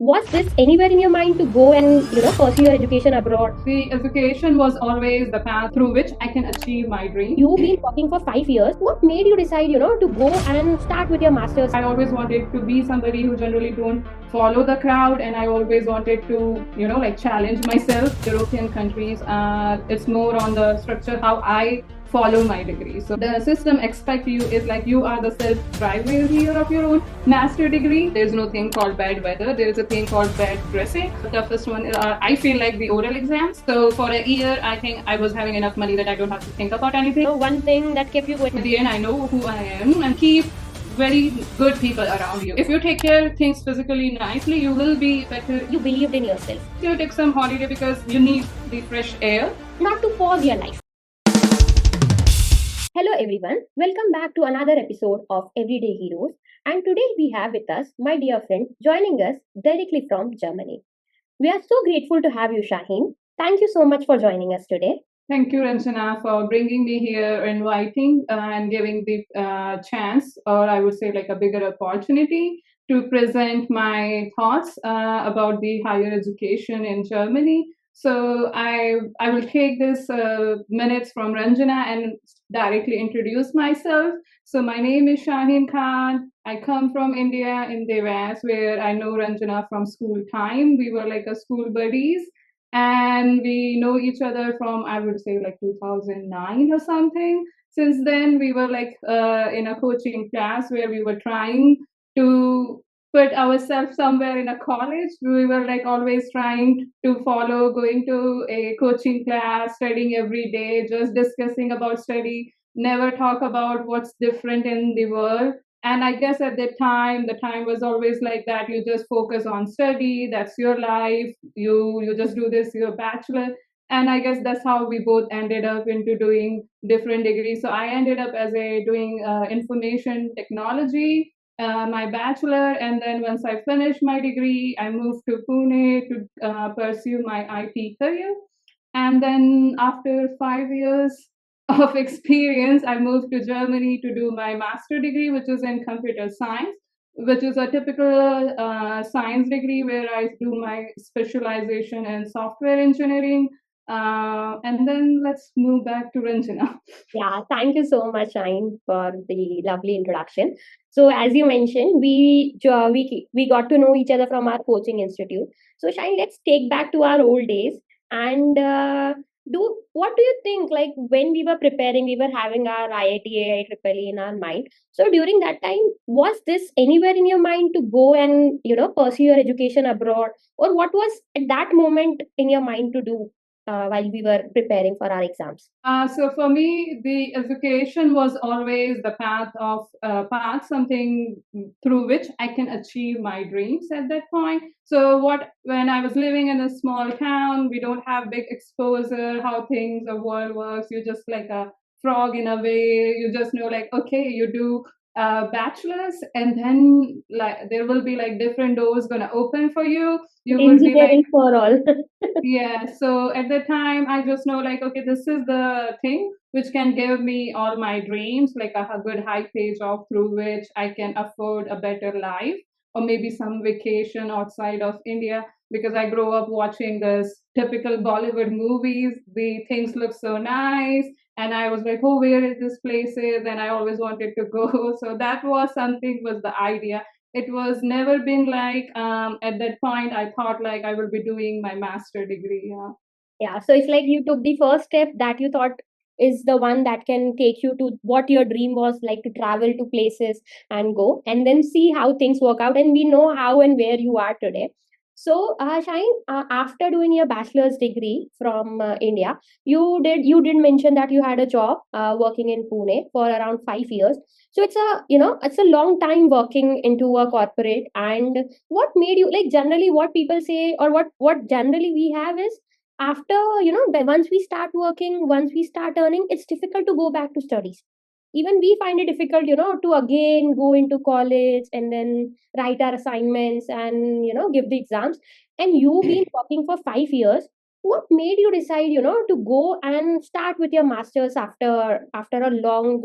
Was this anywhere in your mind to go and pursue your education abroad? The education was always the path through which I can achieve my dream. You've been working for 5 years. What made you decide to go and start with your masters? I always wanted to be somebody who generally don't follow the crowd, and I always wanted to like challenge myself. European countries, it's more on the structure how I follow my degree. So the system expect you is like you are the self-driver here of your own master degree. There's no thing called bad weather. There's a thing called bad dressing. The toughest one I feel like the oral exams. So for a year, I think I was having enough money that I don't have to think about anything. So one thing that kept you going. At the end, I know who I am and keep very good people around you. If you take care of things physically nicely, you will be better. You believed in yourself. You take some holiday because you need the fresh air. Not to pause your life. Hello everyone, welcome back to another episode of Everyday Heroes. And today we have with us my dear friend joining us directly from Germany. We are so grateful to have you, Shaheen. Thank you so much for joining us today. Thank you, Ranjana, for bringing me here, inviting and giving the chance, or I would say like a bigger opportunity to present my thoughts about the higher education in Germany. So I will take this minutes from Ranjana and directly introduce myself. So my name is Shaheen Khan. I come from India in Devas, where I know Ranjana from school time. We were like a school buddies, and we know each other from, I would say, like 2009 or something. Since then we were like in a coaching class where we were trying to put ourselves somewhere in a college. We were like always trying to follow going to a coaching class, studying every day, just discussing about study, never talk about what's different in the world. And I guess at that time the time was always like that, you just focus on study, that's your life, you just do this, your bachelor. And I guess that's how we both ended up into doing different degrees. So I ended up as a doing information technology, my bachelor, and then once I finished my degree I moved to Pune to pursue my IT career. And then after 5 years of experience, I moved to Germany to do my master degree, which is in computer science, which is a typical science degree where I do my specialization in software engineering. And then let's move back to Ranjana. Yeah, thank you so much, Shine, for the lovely introduction. So, as you mentioned, we got to know each other from our coaching institute. So, Shine, let's take back to our old days and do what do you think? Like when we were preparing, we were having our IIT, IIEEE in our mind. So, during that time, was this anywhere in your mind to go and pursue your education abroad, or what was at that moment in your mind to do? While we were preparing for our exams? So for me, the education was always the path, something through which I can achieve my dreams at that point. So when I was living in a small town, we don't have big exposure, how things the world works. You're just like a frog in a way. You just know like, okay, you do bachelor's, and then like there will be like different doors gonna open for you. You will be like, Engineering for all. yeah, so at the time, I just know like, okay, this is the thing which can give me all my dreams, like a good high pay job through which I can afford a better life, or maybe some vacation outside of India. Because I grew up watching this typical Bollywood movies, the things look so nice, and I was like, oh, where is this place is? And I always wanted to go. So that was something was the idea. It was never been like at that point I thought like I will be doing my master degree. Yeah. Yeah, so it's like you took the first step that you thought is the one that can take you to what your dream was, like to travel to places and go, and then see how things work out. And we know how and where you are today. So, Shine, after doing your bachelor's degree from India, you did mention that you had a job working in Pune for around 5 years. So it's a long time working into a corporate. And what made you, like, generally what people say, or what generally we have is, after once we start working, once we start earning, it's difficult to go back to studies. Even we find it difficult to again go into college and then write our assignments and give the exams. And you've been working for 5 years. What made you decide to go and start with your masters after a long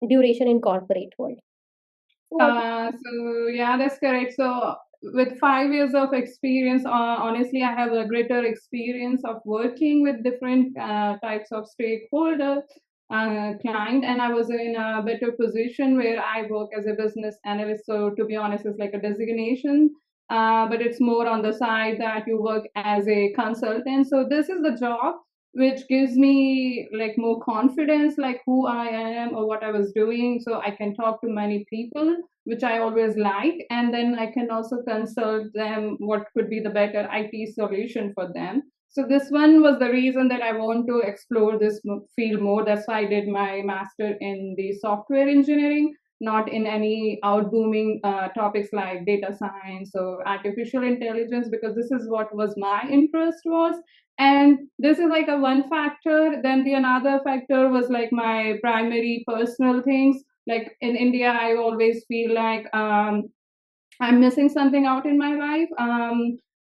duration in corporate world? So yeah, that's correct. So with 5 years of experience, honestly, I have a greater experience of working with different types of stakeholder client, and I was in a better position where I work as a business analyst. So to be honest, it's like a designation, but it's more on the side that you work as a consultant. So this is the job which gives me like more confidence, like who I am or what I was doing. So I can talk to many people, which I always like. And then I can also consult them what could be the better IT solution for them. So this one was the reason that I want to explore this field more. That's why I did my master in the software engineering, not in any outbooming topics like data science or artificial intelligence, because this is what was my interest was. And this is like a one factor. Then the another factor was like my primary personal things. Like in India, I always feel like I'm missing something out in my life.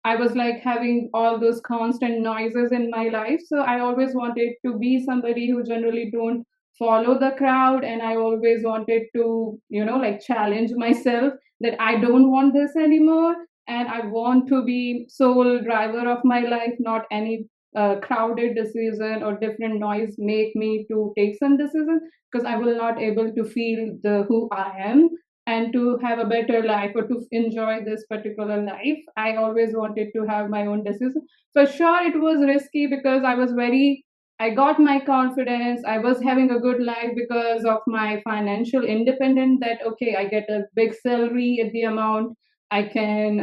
I was like having all those constant noises in my life. So I always wanted to be somebody who generally don't follow the crowd. And I always wanted to, like challenge myself that I don't want this anymore. And I want to be sole driver of my life, not any crowded decision or different noise make me to take some decision, because I will not able to feel the who I am and to have a better life or to enjoy this particular life. I always wanted to have my own decision. For sure, it was risky because I got my confidence. I was having a good life because of my financial independence. That okay, I get a big salary at the amount. I can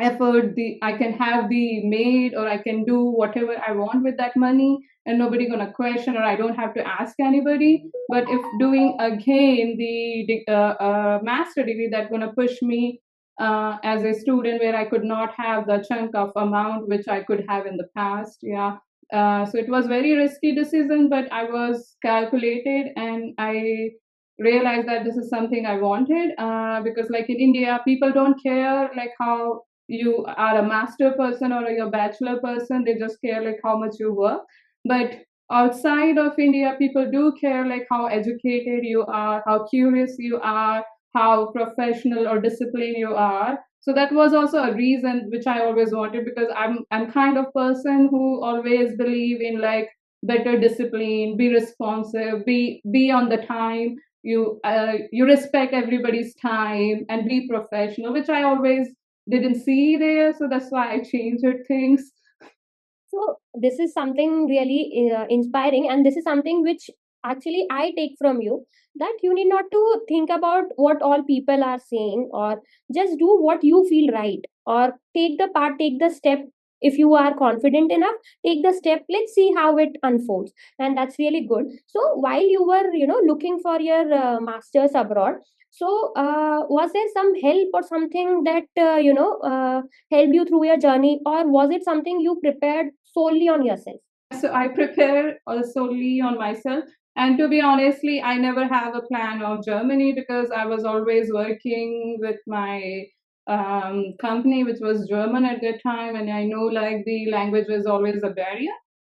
effort the I can have the maid, or I can do whatever I want with that money, and nobody gonna question, or I don't have to ask anybody. But if doing again the master degree, that gonna push me as a student, where I could not have the chunk of amount which I could have in the past. Yeah. So it was very risky decision, but I was calculated, and I realized that this is something I wanted, because like in India, people don't care like how you are a master person or a bachelor person. They just care like how much you work. But outside of India, people do care like how educated you are, how curious you are, how professional or disciplined you are. So that was also a reason which I always wanted, because I'm kind of person who always believe in like better discipline, be responsive, be on the time, you respect everybody's time and be professional, which I always didn't see there. So that's why I changed things. So this is something really inspiring, and this is something which actually I take from you, that you need not to think about what all people are saying, or just do what you feel right, or take the step. If you are confident enough, take the step. Let's see how it unfolds, and that's really good. So while you were, looking for your masters abroad, so was there some help or something that helped you through your journey, or was it something you prepared solely on yourself? So I prepare solely on myself. And to be honestly, I never have a plan of Germany, because I was always working with my company, which was German at that time, and I know like the language was always a barrier.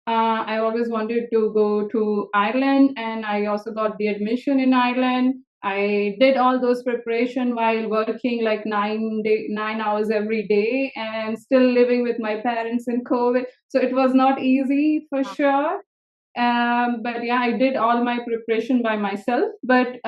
I always wanted to go to Ireland, and I also got the admission in Ireland. I did all those preparation while working like 9 hours every day, and still living with my parents in COVID. So it was not easy for sure. But yeah, I did all my preparation by myself. But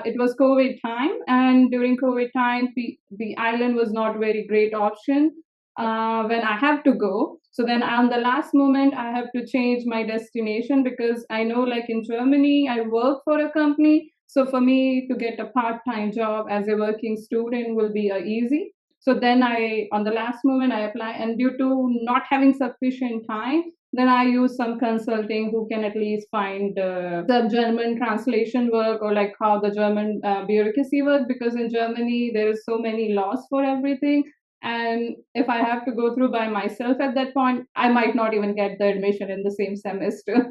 it was COVID time, and during COVID time, the island was not very great option when I have to go. So then on the last moment, I have to change my destination, because I know, like in Germany, I work for a company. So for me to get a part-time job as a working student will be easy. So then on the last moment, I apply, and due to not having sufficient time, then I use some consulting who can at least find the German translation work, or like how the German bureaucracy work, because in Germany there is so many laws for everything. And if I have to go through by myself at that point, I might not even get the admission in the same semester.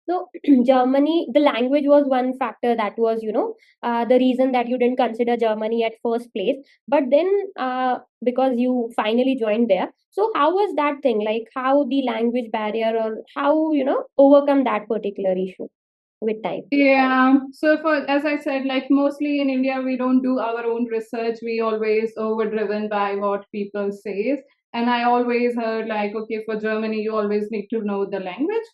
So Germany, the language was one factor that was, the reason that you didn't consider Germany at first place. But then, because you finally joined there, so how was that thing? Like how the language barrier, or how overcome that particular issue? with time? Yeah. So for as I said, like mostly in India, we don't do our own research. We always overdriven by what people says. And I always heard like, okay, for Germany, you always need to know the language,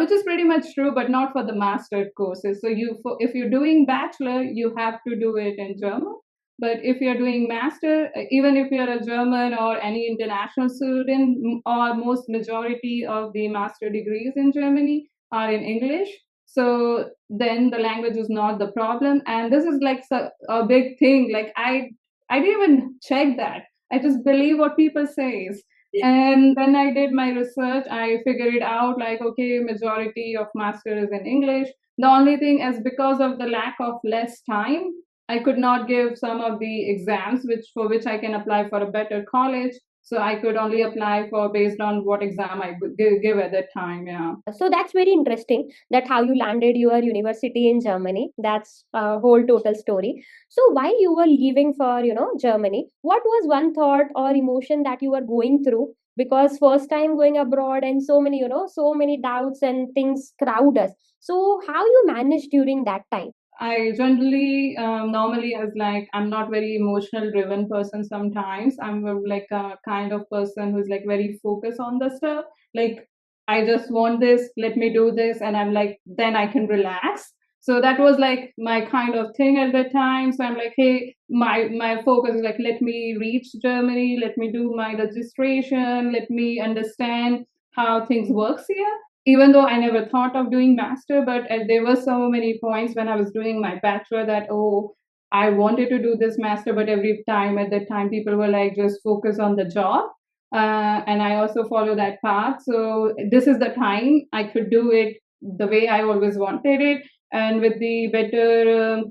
which is pretty much true, but not for the master courses. So if you're doing bachelor, you have to do it in German. But if you're doing master, even if you're a German or any international student, or most majority of the master degrees in Germany are in English. So then the language is not the problem, and this is like a big thing. Like I didn't even check that. I just believe what people says. And when I did my research, I figured it out like, okay, majority of master is in English. The only thing is because of the lack of less time, I could not give some of the exams which I can apply for a better college. So I could only apply for based on what exam I could give at that time. Yeah. So that's very interesting that how you landed your university in Germany. That's a whole total story. So while you were leaving for, Germany, what was one thought or emotion that you were going through? Because first time going abroad and so many, so many doubts and things crowd us. So how you managed during that time? I generally, normally, as like, I'm not very emotional driven person sometimes. I'm like a kind of person who's like very focused on the stuff. Like, I just want this, let me do this. And I'm like, then I can relax. So that was like my kind of thing at the time. So I'm like, hey, my focus is like, let me reach Germany, let me do my registration, let me understand how things works here, even though I never thought of doing master, but there were so many points when I was doing my bachelor that, oh, I wanted to do this master, but every time at that time people were like, just focus on the job. And I also follow that path. So this is the time I could do it the way I always wanted it. And with the better,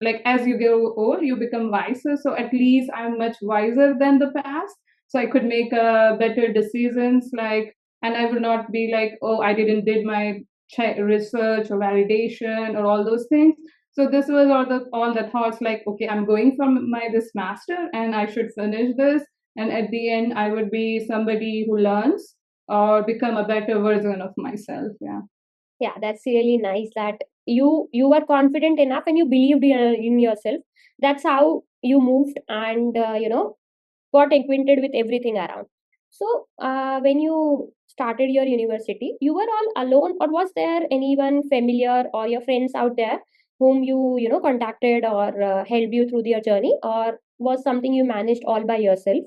like as you grow old, you become wiser. So at least I'm much wiser than the past. So I could make better decisions, like, and I will not be like, oh, I didn't did my research or validation or all those things. So this was all the thoughts like, okay, I'm going for my this master and I should finish this, and at the end I would be somebody who learns or become a better version of myself. Yeah. Yeah, that's really nice that you were confident enough and you believed in yourself. That's how you moved and got acquainted with everything around. So, when you started your university, you were all alone, or was there anyone familiar or your friends out there whom you contacted or helped you through your journey, or was something you managed all by yourself?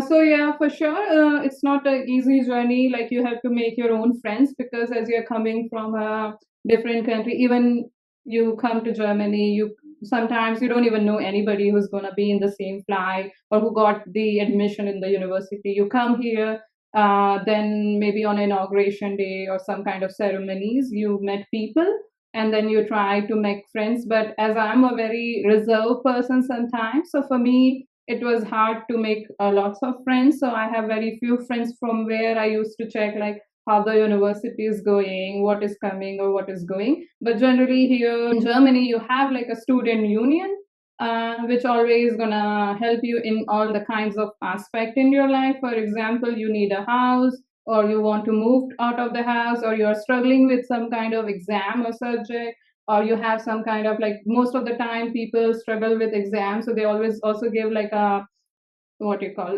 So yeah, for sure, it's not an easy journey. Like you have to make your own friends because as you're coming from a different country, even you come to Germany, you sometimes you don't even know anybody who's gonna be in the same flight or who got the admission in the university. You come here, then maybe on inauguration day or some kind of ceremonies, you met people, and then you try to make friends. But as I'm a very reserved person sometimes, so for me it was hard to make lots of friends. So I have very few friends from where I used to check like how the university is going, what is coming or what is going. But generally here in Germany, you have like a student union, which always gonna help you in all the kinds of aspect in your life. For example, you need a house or you want to move out of the house or you're struggling with some kind of exam or subject, or you have some kind of like, most of the time people struggle with exams, so they always also give like a what you call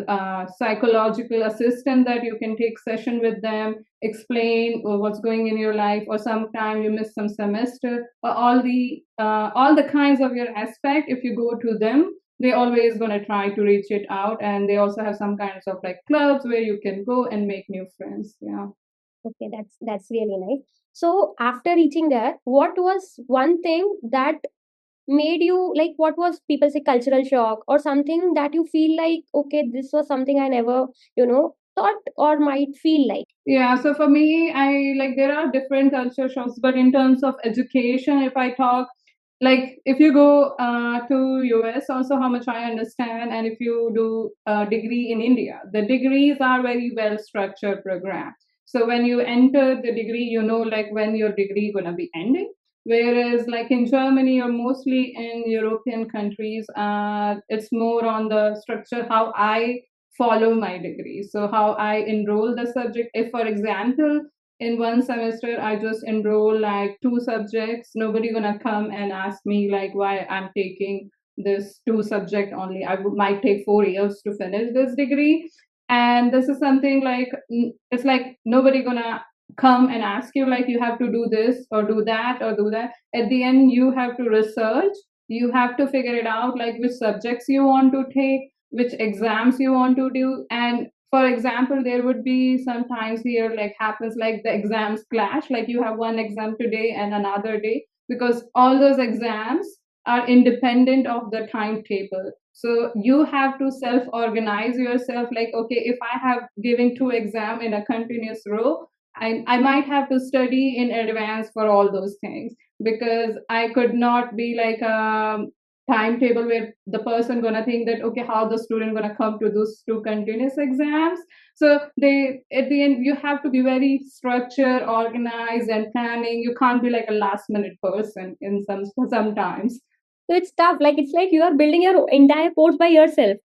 psychological assistant that you can take session with them, explain what's going in your life, or sometime you miss some semester, or all the kinds of your aspect. If you go to them, they always going to try to reach it out, and they also have some kinds of like clubs where you can go and make new friends. Yeah. Okay, that's really nice. So after reaching there, what was one thing that made you like, what was people say cultural shock or something that you feel like, okay, this was something I never thought or might feel like? Yeah, so for me, I like there are different culture shocks, but in terms of education, if I talk, like if you go to US, also how much I understand, and if you do a degree in India, the degrees are very well structured program. So when you enter the degree, you know like when your degree gonna be ending. Whereas like in Germany or mostly in European countries, it's more on the structure how I follow my degree. So how I enroll the subject. If, for example, in one semester I just enroll like 2 subjects. Nobody gonna come and ask me like why I'm taking this 2 subject only. Might take 4 years to finish this degree. And this is something like it's like nobody gonna come and ask you like you have to do this or do that or do that. At the end you have to research, you have to figure it out like which subjects you want to take, which exams you want to do. And for example, there would be sometimes here like happens like the exams clash, like you have one exam today and another day, because all those exams are independent of the timetable. So you have to self organize yourself like, okay, if I have giving 2 exam in a continuous row, I might have to study in advance for all those things, because I could not be like timetable where the person gonna think that okay, how the student gonna come to those 2 continuous exams. So they, at the end, you have to be very structured, organized, and planning. You can't be like a last minute person in sometimes. So it's tough. Like it's like you are building your entire course by yourself.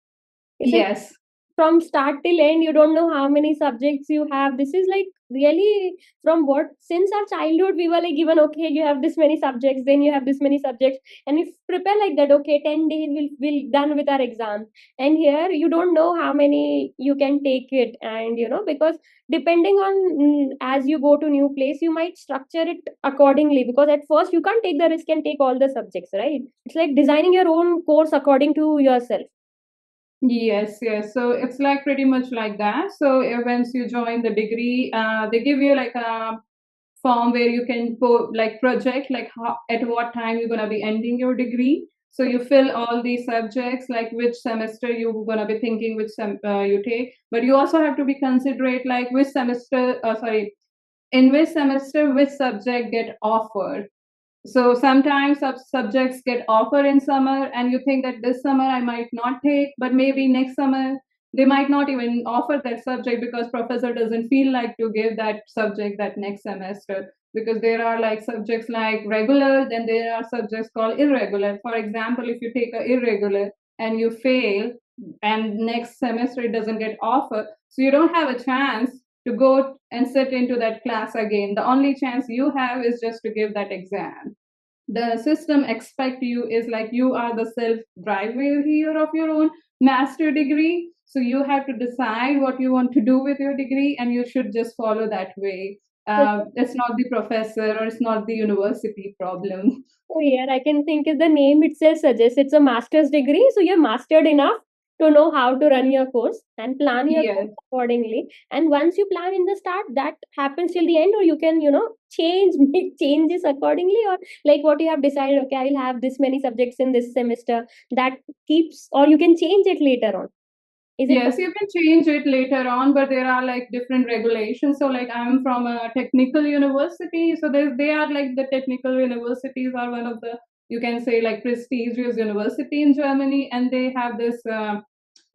It's like Yes. from start till end, you don't know how many subjects you have. This is like really from what, since our childhood we were like given, okay, you have this many subjects, then you have this many subjects, and we prepare like that. Okay, 10 days we'll done with our exam, and here you don't know how many you can take it, and because depending on as you go to new place, you might structure it accordingly, because at first you can't take the risk and take all the subjects, right? It's like designing your own course according to yourself. Yes, yes. So it's like pretty much like that. So once you join the degree, they give you like a form where you can like project like how, at what time you're gonna be ending your degree. So you fill all these subjects, like which semester you're gonna be thinking which you take. But you also have to be considerate like which semester, sorry, in which semester which subject get offered. So sometimes subjects get offered in summer, and you think that this summer I might not take, but maybe next summer they might not even offer that subject because professor doesn't feel like to give that subject that next semester, because there are like subjects like regular, then there are subjects called irregular. For example, if you take a irregular and you fail, and next semester it doesn't get offered, so you don't have a chance to go and sit into that class again. The only chance you have is just to give that exam. The system expect you is like you are the self driver here of your own master degree, so you have to decide what you want to do with your degree, and you should just follow that way. It's not the professor or it's not the university problem. Oh, yeah, I can think if the name itself suggests it's a master's degree, so you're mastered enough to know how to run your course and plan your course Yes. accordingly. And once you plan in the start, that happens till the end, or you can, change, make changes accordingly, or like what you have decided, okay, I will have this many subjects in this semester, that keeps, or you can change it later on. Is it Yes, you can change it later on, but there are like different regulations. So, like, I'm from a technical university, so they are like the technical universities are one of the, you can say, like prestigious university in Germany, and they have this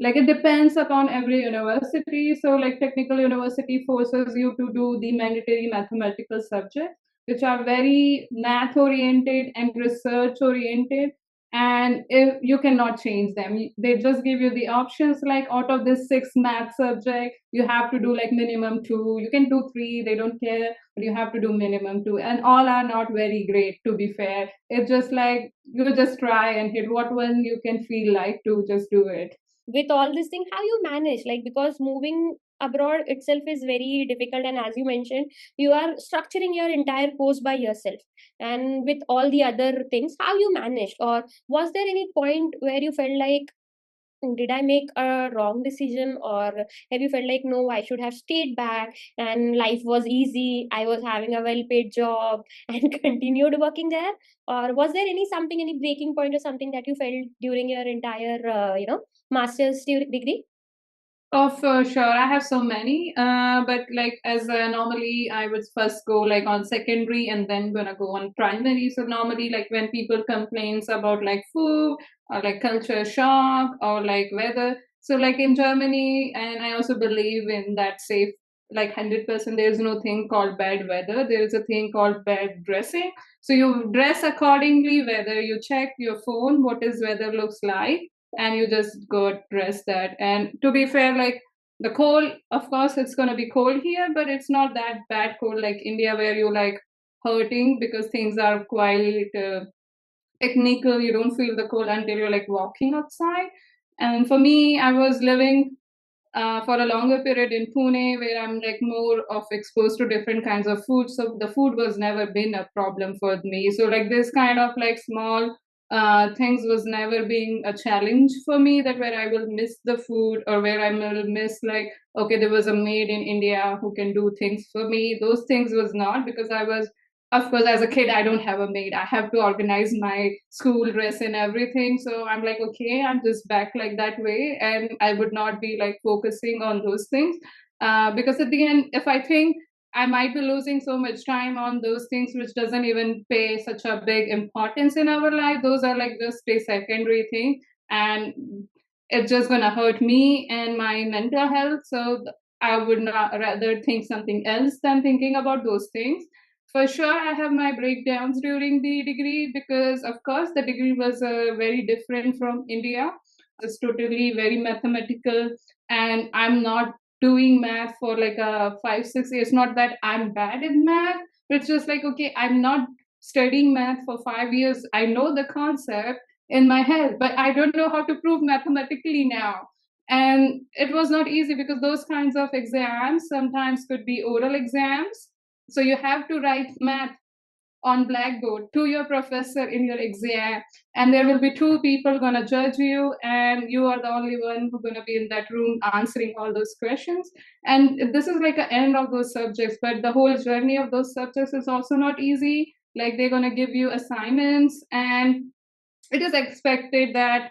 like it depends upon every university. So, like, technical university forces you to do the mandatory mathematical subjects, which are very math oriented and research oriented, and if you cannot change them, they just give you the options like out of this 6 math subject you have to do like minimum 2. You can do 3, they don't care, but you have to do minimum 2, and all are not very great, to be fair. It's just like you just try and hit what one you can feel like to just do it. with all this thing, how you manage, like, because moving abroad itself is very difficult, and as you mentioned, you are structuring your entire course by yourself, and with all the other things, how you managed, or was there any point where you felt like, did I make a wrong decision, or have you felt like, no, I should have stayed back and life was easy, I was having a well paid job and continued working there? Or was there any something, any breaking point or something that you felt during your entire master's degree? Of sure, I have so many. But like as normally, I would first go like on secondary and then gonna go on primary. So normally, like when people complains about like food or like culture shock or like weather. So like in Germany, and I also believe in that safe like 100%. There is no thing called bad weather. There is a thing called bad dressing. So you dress accordingly. Whether you check your phone, what is weather looks like, and you just go dress that. And to be fair, like The cold, of course, it's going to be cold here, but it's not that bad cold like India, where you like hurting because things are quite technical. You don't feel the cold until you're like walking outside. And for me, I was living for a longer period in Pune, where I'm like more of exposed to different kinds of food. So the food was never been a problem for me. So like this kind of like small things was never being a challenge for me, that where I will miss the food, or where I will miss like, okay, there was a maid in India who can do things for me. Those things was not, because I was, of course, as a kid, I don't have a maid. I have to organize my school dress and everything. So I'm like, okay, I'm just back like that way. And I would not be like focusing on those things. Because at the end, if I think I might be losing so much time on those things which doesn't even pay such a big importance in our life, those are like just a secondary thing. And it's just going to hurt me and my mental health. So I would not rather think something else than thinking about those things. For sure, I have my breakdowns during the degree, because, of course, the degree was very different from India. It's totally very mathematical, and I'm not doing math for like a 5 6 years. Not that I'm bad in math, but it's just like, okay, I'm not studying math for 5 years. I know the concept in my head, but I don't know how to prove mathematically now. And it was not easy, because those kinds of exams sometimes could be oral exams, so you have to write math on blackboard to your professor in your exam, and there will be two people going to judge you, and you are the only one who's going to be in that room answering all those questions. And this is like an end of those subjects, but the whole journey of those subjects is also not easy. Like they're going to give you assignments, and it is expected that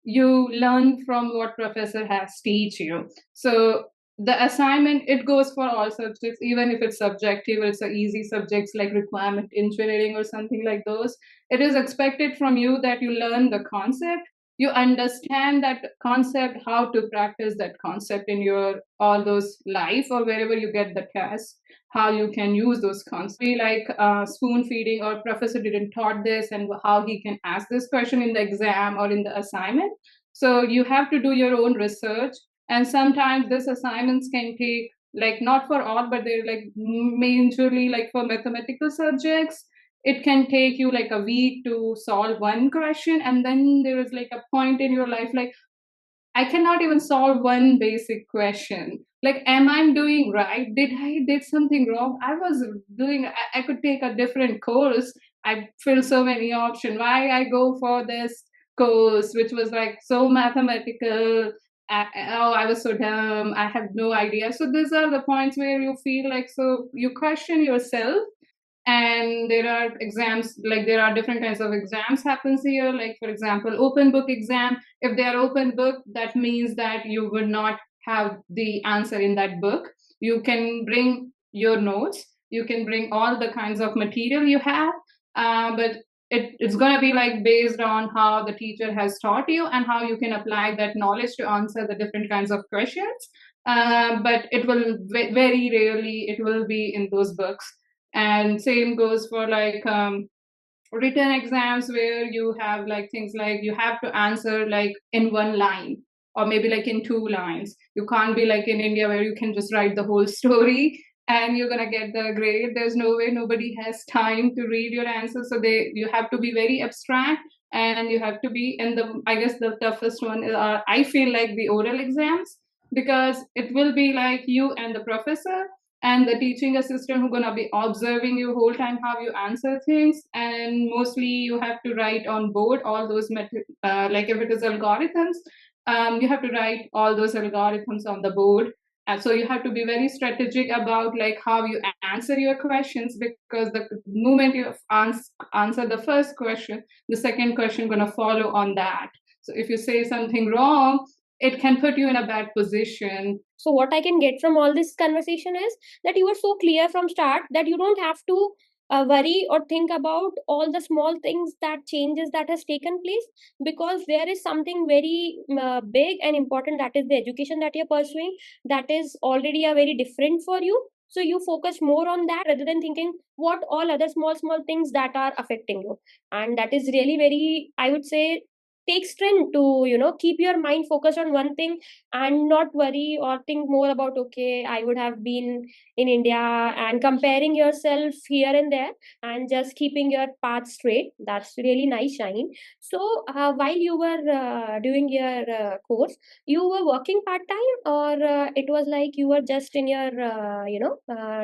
you learn from what professor has teach you. So the assignment, it goes for all subjects, even if it's subjective, it's a easy subjects like requirement engineering or something like those. It is expected from you that you learn the concept, you understand that concept, how to practice that concept in your all those life or wherever you get the task, how you can use those concepts. Be like spoon feeding, or professor didn't taught this, and how he can ask this question in the exam or in the assignment. So you have to do your own research, and sometimes these assignments can take, like, not for all, but they're like majorly like for mathematical subjects, it can take you like a week to solve one question, and then there is like a point in your life like, I cannot even solve one basic question. Like, am I doing right? Did I did something wrong? I was doing. I could take a different course. I filled so many options. Why I go for this course, which was like so mathematical? Oh, I was so dumb. I have no idea. So these are the points where you feel like, so you question yourself. And there are exams, like there are different kinds of exams happens here, like for example open book exam. If they are open book, that means that you would not have the answer in that book. You can bring your notes, you can bring all the kinds of material you have, but it's going to be like based on how the teacher has taught you and how you can apply that knowledge to answer the different kinds of questions. But it will very rarely it will be in those books. And same goes for like written exams, where you have like things like you have to answer like in one line, or maybe like in 2 lines. You can't be like in India where you can just write the whole story and you're going to get the grade. There's no way, nobody has time to read your answer, so they you have to be very abstract. And you have to be in the, I guess the toughest one is, I feel like the oral exams, because it will be like you and the professor and the teaching assistant who going to be observing you whole time how you answer things. And mostly you have to write on board all those like if it is algorithms, you have to write all those algorithms on the board. And so you have to be very strategic about like how you answer your questions, because the moment you answer the first question, the second question going to follow on that. So if you say something wrong, it can put you in a bad position. So what I can get from all this conversation is that you were so clear from start that you don't have to worry or think about all the small things, that changes that has taken place, because there is something very big and important, that is the education that you're pursuing, that is already a very different for you. So you focus more on that rather than thinking what all other small things that are affecting you. And that is really very, I would say, take strength to, keep your mind focused on one thing and not worry or think more about, okay, I would have been in India, and comparing yourself here and there, and just keeping your path straight. That's really nice, Shaheen. So, while you were doing your course, you were working part time, or it was like you were just in your,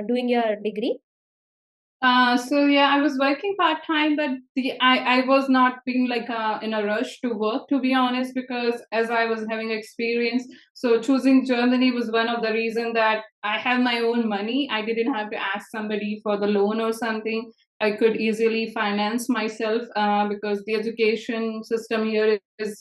doing your degree? So yeah, I was working part time, but I was not being like in a rush to work, to be honest, because as I was having experience, so choosing Germany was one of the reason that I have my own money. I didn't have to ask somebody for the loan or something. I could easily finance myself because the education system here is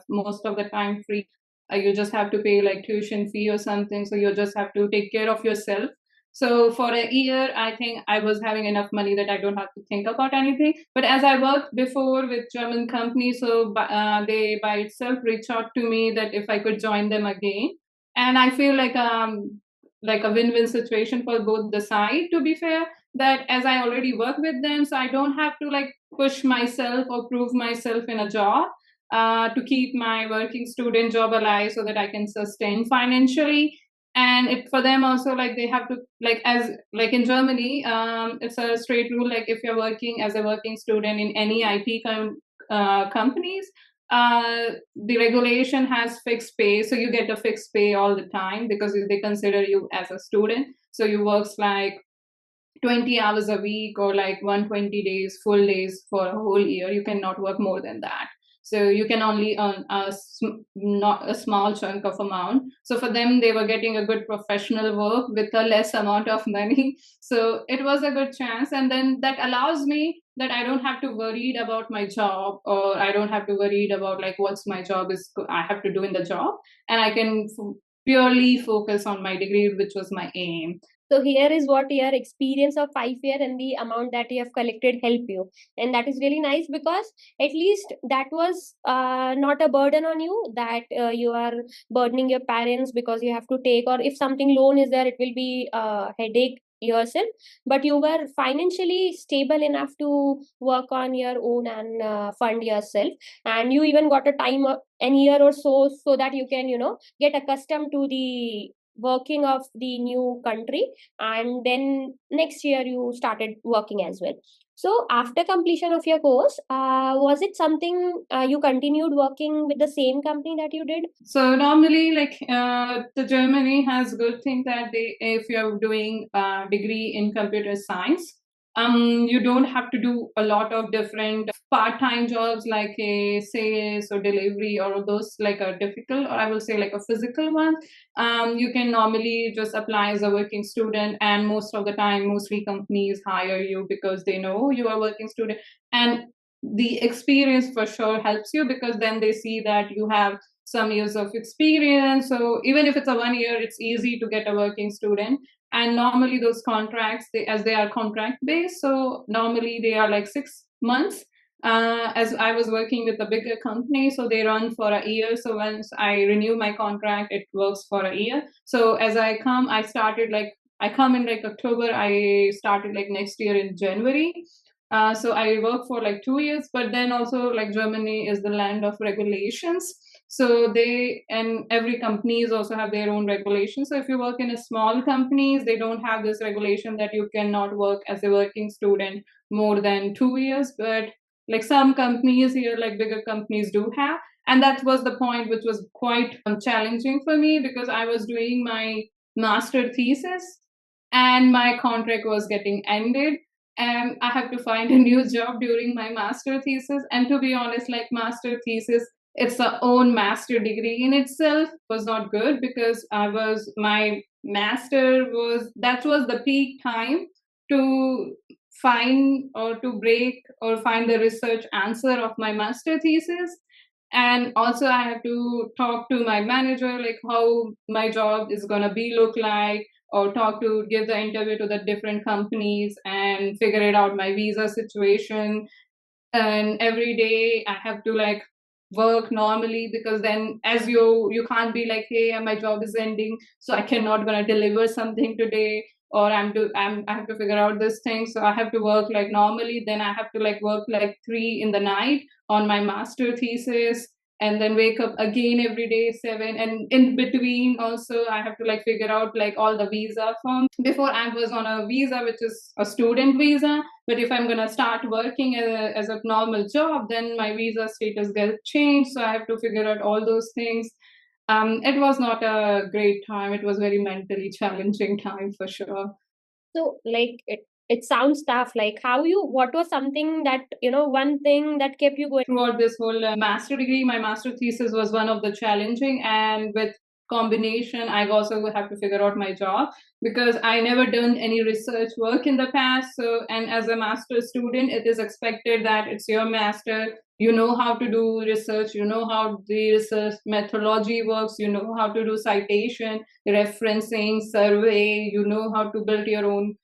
most of the time free. You just have to pay like tuition fee or something, so you just have to take care of yourself. So for a year, I think I was having enough money that I don't have to think about anything. But as I worked before with German companies, so they by itself reached out to me that if I could join them again, and I feel like a win-win situation for both the side. To be fair, that as I already work with them, so I don't have to like push myself or prove myself in a job to keep my working student job alive so that I can sustain financially. And it for them also, like they have to, like as like in Germany, it's a straight rule, like if you're working as a working student in any companies, the regulation has fixed pay, so you get a fixed pay all the time because they consider you as a student. So you works like 20 hours a week or like 120 days full days for a whole year. You cannot work more than that, so you can only earn not a small chunk of amount. So for them, they were getting a good professional work with a less amount of money. So it was a good chance, and then that allows me that I don't have to worried about my job, or I don't have to worried about like what's my job is I have to do in the job, and I can purely focus on my degree, which was my aim. So here is what your experience of 5 year and the amount that you have collected help you, and that is really nice, because at least that was not a burden on you, that you are burdening your parents because you have to take, or if something loan is there, it will be a headache yourself. But you were financially stable enough to work on your own and fund yourself, and you even got a time, an year or so, so that you can, get accustomed to the working of the new country, and then next year you started working as well. So after completion of your course, was it something you continued working with the same company that you did? So normally, like the Germany has good thing that they, if you're doing a degree in computer science, you don't have to do a lot of different part-time jobs like a sales or delivery or those like a difficult, or I will say like a physical one. You can normally just apply as a working student, and most of the time, mostly companies hire you because they know you are a working student, and the experience for sure helps you because then they see that you have some years of experience. So even if it's a 1 year, it's easy to get a working student. And normally those contracts, as they are contract based, so normally they are like 6 months. As I was working with a bigger company, so they run for a year. So once I renew my contract, it works for a year. So as I started like I come in like October, I started like next year in January. So I worked for like 2 years, but then also like Germany is the land of regulations. So they and every companies also have their own regulations. So if you work in a small companies, they don't have this regulation that you cannot work as a working student more than 2 years. But like some companies here, like bigger companies do have. And that was the point which was quite challenging for me because I was doing my master thesis and my contract was getting ended, and I have to find a new job during my master thesis. And to be honest, like master thesis, it's a own master degree in itself was not good because I was my master was that was the peak time to find or to break or find the research answer of my master thesis. And also I have to talk to my manager like how my job is going to be look like, or talk to give the interview to the different companies and figure it out my visa situation. And every day I have to like work normally because then as you can't be like, hey, my job is ending, so I cannot gonna deliver something today, or I have to figure out this thing, so I have to work like normally, then I have to like work like 3 in the night on my master thesis, and then wake up again every day 7, and in between also I have to like figure out like all the visa forms. Before I was on a visa which is a student visa, but if I'm going to start working as a normal job, then my visa status gets changed, so I have to figure out all those things. It was not a great time. It was very mentally challenging time for sure. So like it sounds tough. Like how you, what was something that, one thing that kept you going Throughout this whole master degree, my master thesis was one of the challenging, and with combination, I also have to figure out my job because I never done any research work in the past. So, and as a master student, it is expected that it's your master, you know how to do research, you know how the research methodology works, you know how to do citation, referencing, survey, you know how to build your own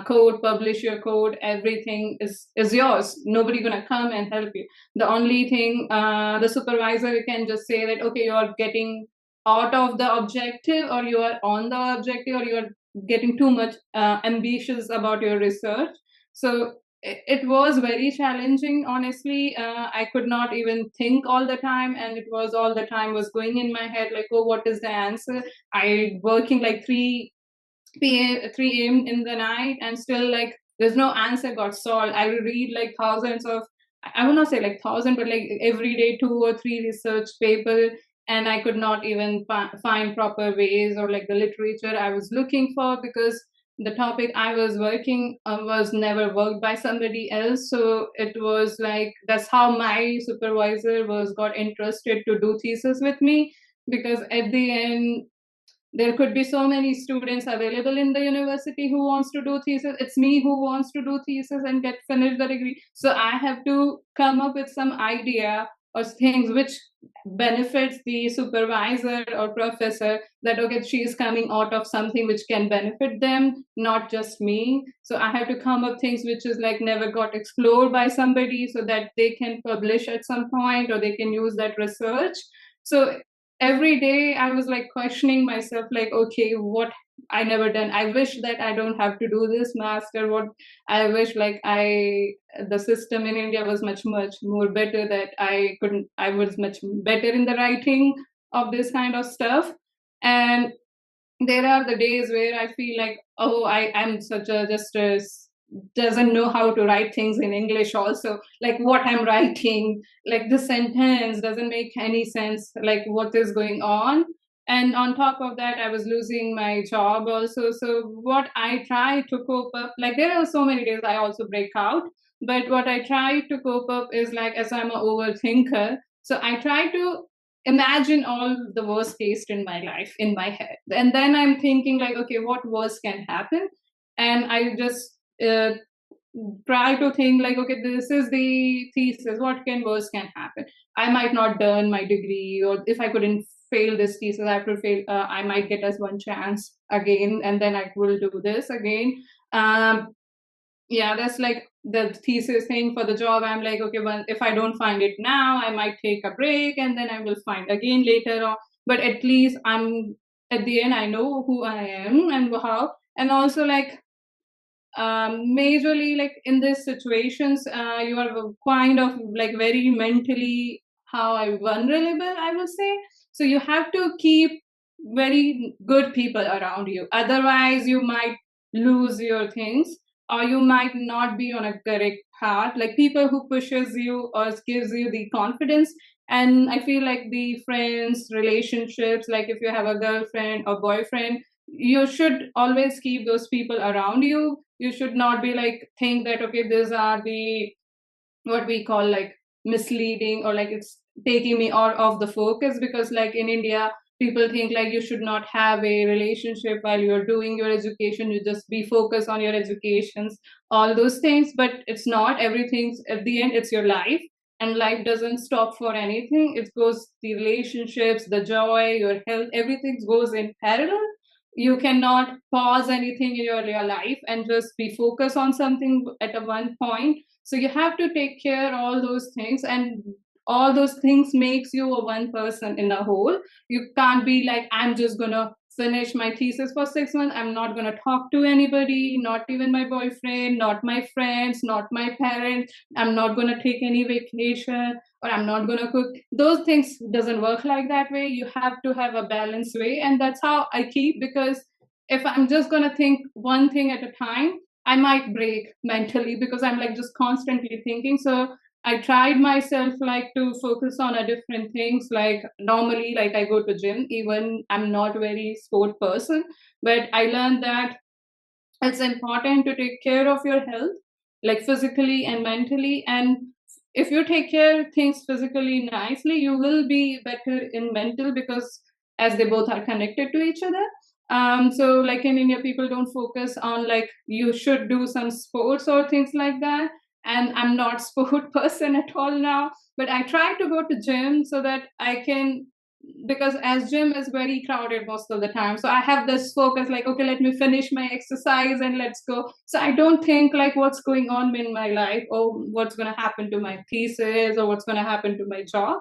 code, publish your code. Everything is yours. Nobody gonna come and help you. The only thing, the supervisor can just say that okay, you are getting out of the objective, or you are on the objective, or you are getting too much ambitious about your research. So it was very challenging, honestly. I could not even think all the time, and it was all the time was going in my head like, oh, what is the answer? I working like 3 a.m. in the night, and still like there's no answer got solved. I will read like thousands of, I will not say like thousand, but like every day 2 or 3 research paper, and I could not even find proper ways or like the literature I was looking for, because the topic I was working was never worked by somebody else. So it was like that's how my supervisor was got interested to do thesis with me, because at the end there could be so many students available in the university who wants to do thesis. It's me who wants to do thesis and get finished the degree, so I have to come up with some idea or things which benefits the supervisor or professor, that okay, she is coming out of something which can benefit them, not just me. So I have to come up things which is like never got explored by somebody, so that they can publish at some point or they can use that research. So every day I was like questioning myself like, okay, what I never done, I wish that I don't have to do this master. What I wish like the system in India was much more better, that I was much better in the writing of this kind of stuff. And there are the days where I feel like, oh, I am such a just a doesn't know how to write things in English also. Like what I'm writing, like the sentence doesn't make any sense, like what is going on. And on top of that, I was losing my job also. So what I try to cope up, like there are so many days I also break out, but what I try to cope up is like, as I'm an overthinker, so I try to imagine all the worst case in my life in my head, and then I'm thinking like, okay, what worse can happen? And I just try to think like, okay, this is the thesis, what can worse can happen? I might not done my degree, or if I couldn't fail this thesis, I have to fail, I might get as one chance again, and then I will do this again. um yeah, that's like the thesis thing. For the job, I'm like, okay, well, if I don't find it now, I might take a break and then I will find again later on. But at least I'm at the end, I know who I am and how. And also like majorly like in these situations, you are kind of like very mentally how I vulnerable, I will say. So you have to keep very good people around you, otherwise you might lose your things, or you might not be on a correct path, like people who pushes you or gives you the confidence. And I feel like the friends relationships, like if you have a girlfriend or boyfriend, you should always keep those people around you. You should not be like think that okay, these are the what we call like misleading, or like it's taking me out of the focus, because like in India people think like you should not have a relationship while you're doing your education, you just be focused on your educations, all those things. But it's not, everything's at the end it's your life, and life doesn't stop for anything. It goes, the relationships, the joy, your health, everything goes in parallel. You cannot pause anything in your life and just be focused on something at a one point. So you have to take care all those things, and all those things makes you a one person in a whole. You can't be like, I'm just gonna finish my thesis for 6 months. I'm not going to talk to anybody, not even my boyfriend, not my friends, not my parents. I'm not going to take any vacation, or I'm not going to cook. Those things doesn't work like that way. You have to have a balanced way. And that's how I keep, because if I'm just going to think one thing at a time, I might break mentally, because I'm like just constantly thinking. So I tried myself like to focus on a different things. Like normally, like I go to gym, even I'm not very sport person, but I learned that it's important to take care of your health, like physically and mentally. And if you take care of things physically nicely, you will be better in mental, because as they both are connected to each other. So like in India, people don't focus on like you should do some sports or things like that. And I'm not sport person at all now, but I try to go to gym so that I can, because as gym is very crowded most of the time, so I have this focus like, okay, let me finish my exercise and let's go. So I don't think like what's going on in my life, or what's going to happen to my thesis, or what's going to happen to my job.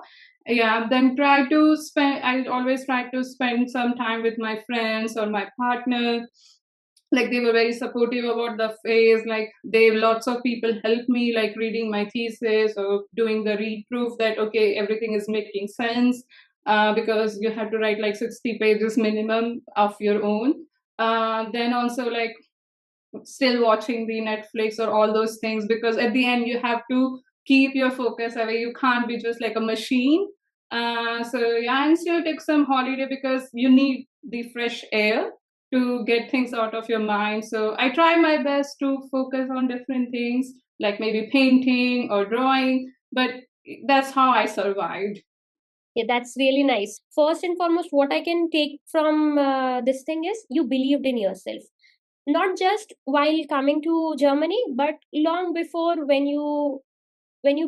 Yeah, then I always try to spend some time with my friends or my partner. Like they were very supportive about the phase. Like they lots of people helped me, like reading my thesis or doing the read proof, that okay, everything is making sense, because you have to write like 60 pages minimum of your own. Then also like still watching the Netflix or all those things, because at the end you have to keep your focus away. You can't be just like a machine. So yeah, and still take some holiday, because you need the fresh air to get things out of your mind. So I try my best to focus on different things, like maybe painting or drawing, but that's how I survived. Yeah, that's really nice. First and foremost, what I can take from this thing is you believed in yourself. Not just while coming to Germany, but long before, when you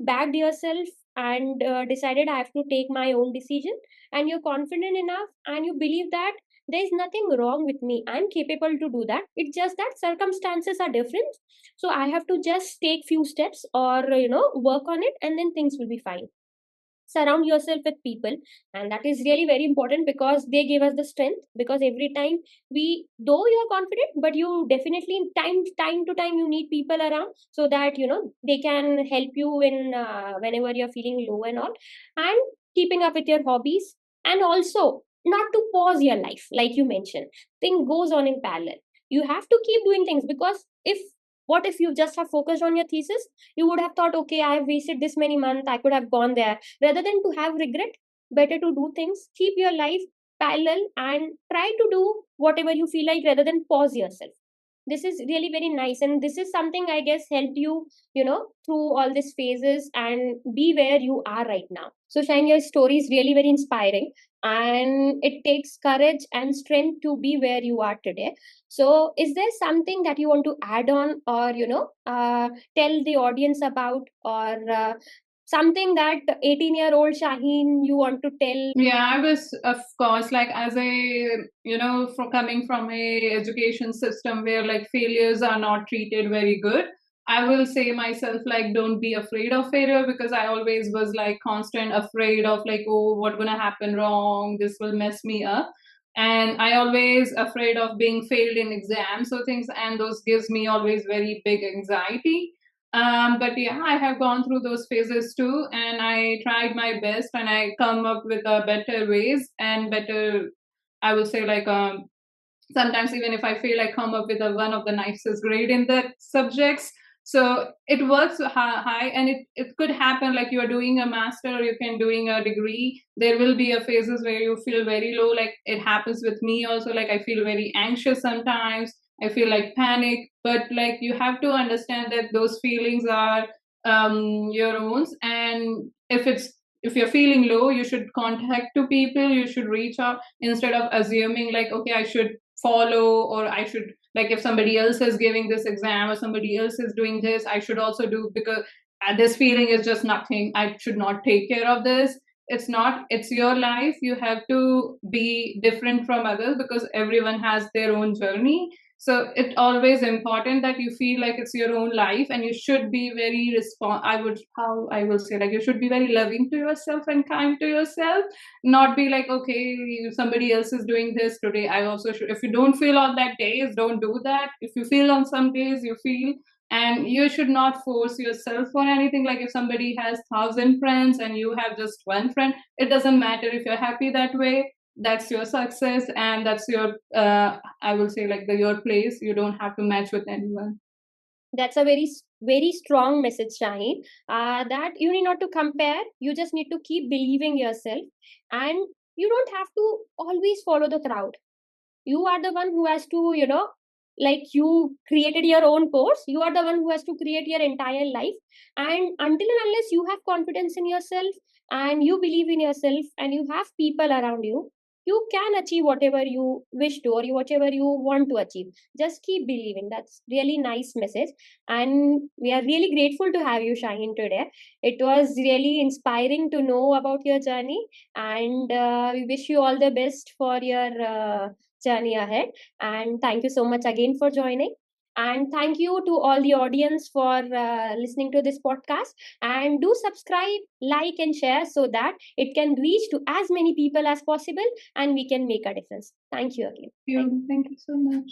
backed yourself and decided I have to take my own decision, and you're confident enough and you believe that there is nothing wrong with me, I'm capable to do that. It's just that circumstances are different, so I have to just take few steps, or work on it, and then things will be fine. Surround yourself with people, and that is really very important, because they give us the strength. Because every time though you're confident, but you definitely time to time you need people around, so that they can help you in whenever you're feeling low and all. And keeping up with your hobbies, and also not to pause your life, like you mentioned, thing goes on in parallel. You have to keep doing things, because if what if you just have focused on your thesis? You would have thought, okay, I have wasted this many months, I could have gone there. Rather than to have regret, better to do things, keep your life parallel, and try to do whatever you feel like, rather than pause yourself. This is really very nice, and this is something I guess helped you, through all these phases, and be where you are right now. So Shine, your story is really very inspiring, and it takes courage and strength to be where you are today. So is there something that you want to add on, or tell the audience about, or something that 18-year-old Shaheen you want to tell? Yeah, I was, of course, like as a, from coming from a education system where like failures are not treated very good, I will say myself like don't be afraid of failure, because I always was like constant afraid of like, oh, what gonna happen wrong? This will mess me up. And I always afraid of being failed in exams or things, and those gives me always very big anxiety. But yeah, I have gone through those phases too, and I tried my best, and I come up with better ways and better, I would say, like sometimes even if I fail, I come up with one of the nicest grade in that subjects. So it works high, and it could happen like you are doing a master, or you can doing a degree. There will be a phases where you feel very low. Like it happens with me also. Like I feel very anxious sometimes. I feel like panic, but like you have to understand that those feelings are your own. And if you're feeling low, you should contact to people. You should reach out instead of assuming like, okay, I should follow, or I should, like if somebody else is giving this exam or somebody else is doing this, I should also do, because this feeling is just nothing, I should not take care of this. It's not, it's your life. You have to be different from others, because everyone has their own journey. So it's always important that you feel like it's your own life, and you should be very I will say, like, you should be very loving to yourself and kind to yourself. Not be like, okay, somebody else is doing this today, I also should. If you don't feel on that days, don't do that. If you feel on some days, you feel. And you should not force yourself on anything. Like, if somebody has 1,000 friends and you have just one friend, it doesn't matter. If you're happy that way, that's your success, and that's your I will say, like, your place. You don't have to match with anyone. That's a very strong message, Shaheen. That you need not to compare. You just need to keep believing yourself, and you don't have to always follow the crowd. You are the one who has to, like, you created your own course. You are the one who has to create your entire life. And until and unless you have confidence in yourself and you believe in yourself and you have people around you, you can achieve whatever you wish to, or whatever you want to achieve. Just keep believing. That's really nice message. And we are really grateful to have you, Shaheen, today. It was really inspiring to know about your journey, and we wish you all the best for your journey ahead. And thank you so much again for joining. And thank you to all the audience for listening to this podcast. And do subscribe, like, and share so that it can reach to as many people as possible and we can make a difference. Thank you again. Thank you so much.